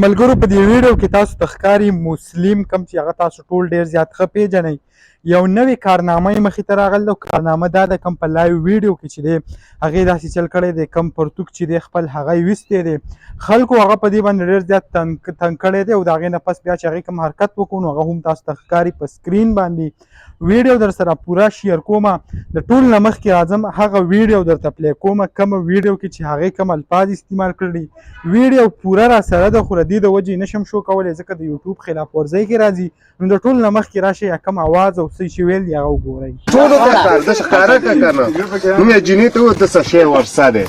ملګرو په دې ویډیو کې تاسو ته ښکاري مسلم کم چې هغه تاسو ټول ډېر زیات ښه پیژنئ یو نوې کارنامه یې مخې ته راغلی او کارنامه دا ده کم په لایو ویډیو کې چې دی هغې داسې چل کړی دی کم پرتوګ چې دی خپل هغه یې ویستی دی خلکو هغه په دې باندې ډېر زیات تنګ کړی دی او د هغې نه پس بیا چې هغې کوم حرکت وکړو نو هغه هم تاسو ته ښکاري په سکرین باندې ویډیو در سره پوره شیر کومه د ټول نه مخکې راځم هغه ویډیو درته پلی کومه کومه ویډیو کې چې هغې کوم الفاظ استعمال کړي ویډیو پوره را سره ده خو د دې د وجې نشم شو کولی ځکه د یوټیوب خلاف ورزۍ کې راځي نو د ټول نه مخکې راشئ کوم اواز او څه چې ویل دي هغه وګورئ ټولو ته کار داسې ښکاره کړه که نه نوم یې جینۍ ته وویل داسې شی ورسه دی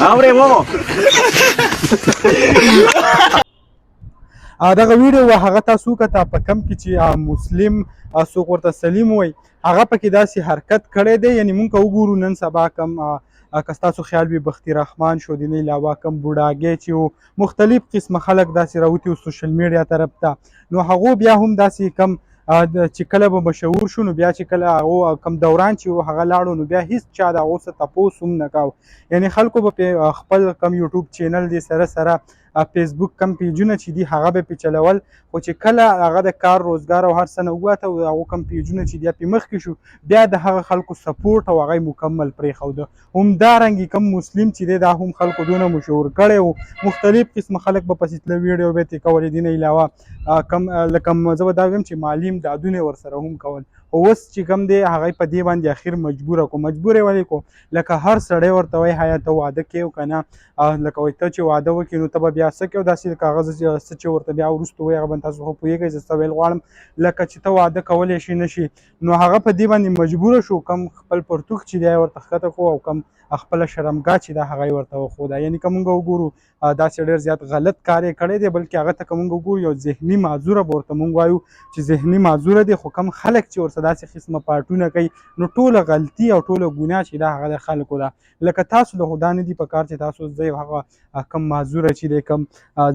اورې مو دغه ویډیو هغه تاسو وکته په کم کې چې مسلم څوک ورته سلیم وایي هغه پکې داسې حرکت کړی دی یعنې مونږ که وګورو نن سبا کم که ستاسو خیال وي بختي رحمان شو د نه علاوه کم بوډاګی چې و مختلف قسمه خلک داسې راوتي وو سوشل میډیا طرف ته نو هغو بیا هم داسې کم چې کله به مشهور شو نو بیا چې کله هغو کم دوران چې و هغه لاړو نو بیا هیڅ چا د هغو څه تپوس هم نه کوه یعنې خلکو به پې خپل کم یوټیوب چینل دی سره سره فیسبوک کم پیجونه چې دي هغه به پې چلول خو چې کله هغه د کار روزګار او هر څه نه ووته او هغو کم پیجونه چې بیا پې مخکې شو بیا د هغه خلکو سپورټ او هغه یې مکمل پرېښوده همدارنګې کم مسلم چې دی دا هم خلکو دونه مشهور کړی و مختلف قسمه خلک به پسې تله ویډیو به یې ترې کولې دې نه علاوه کم لکه زه به دا وایم چې مالي امدادونه یې ورسره هم کول خو اوس چې کوم دی هغه په دې باندې اخر مجبوره کړو مجبور یې ولې کړو لکه هر سړی ورته وایي حیا ته واده کوې او که نه لکه وایي ته چې واده وکړې نو ته به بیا څه کوې او داسې لکه هغه څه چې ورته بیا وروسته وایي هغه باندې تاسو خو پوهېږئ زه څه ویل غواړم لکه چې ته واده کولی شي نه شي نو هغه په دې باندې مجبوره شو کم خپل پرتوګ چې دی ورته ښکته کړو او کم خپله شرمګاه چې ده هغه یې ورته وښوده یعنې که مونږ وګورو داسې ډېر زیات غلط کار یې کړی دی بلکې هغه ته که مونږ وګورو یو ذهني معذوره به ورته مونږ وایو چې ذهني معذوره دی خو کم خلک چې ورسره داسې قسمه پاټونه کوي نو ټوله غلطي او ټوله ګناه چې ده هغه د خلکو ده لکه تاسو له خو دا نه دي په کار چې تاسو زه هغه کم معذوره چې دی کم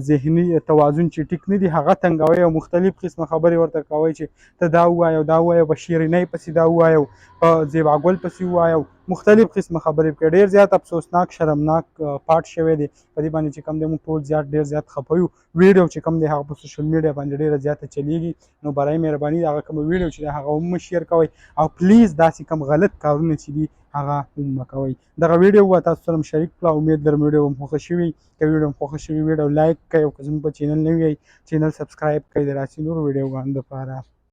ذهني توازن چې ټیک نه دي هغه تنګوئ او مختلف قسمه خبرې ورته کوئ چې ته دا ووایه او دا ووایه په شیرینۍ پسې دا ووایه په زیبا ګل پسې ووایه مختلف قسمه خبرې کوي ډېر زیات افسوسناک شرمناک پاټ شوی دی په دې باندې چې کوم دی موږ ټول زیات ډېر زیات خفه یو ویډیو چې کوم دی هغه په سوشل میډیا باندې ډېره زیاته چلیږي نو برای مهرباني د هغه کومه ویډیو چې دی هغه هم مه شیر کوئ او پلیز داسې کم غلط کارونه چې دي هغه هم مه کوئ دغه ویډیو به تاسو سره شریک کړه امید لرم ویډیو هم خوښه شوي که ویډیو هم خوښه شوي ویډیو لایک کړئ او که زموږ په چینل نوي یئ چینل سبسکرایب کړئ د داسې نورو ویډیوګانو دپاره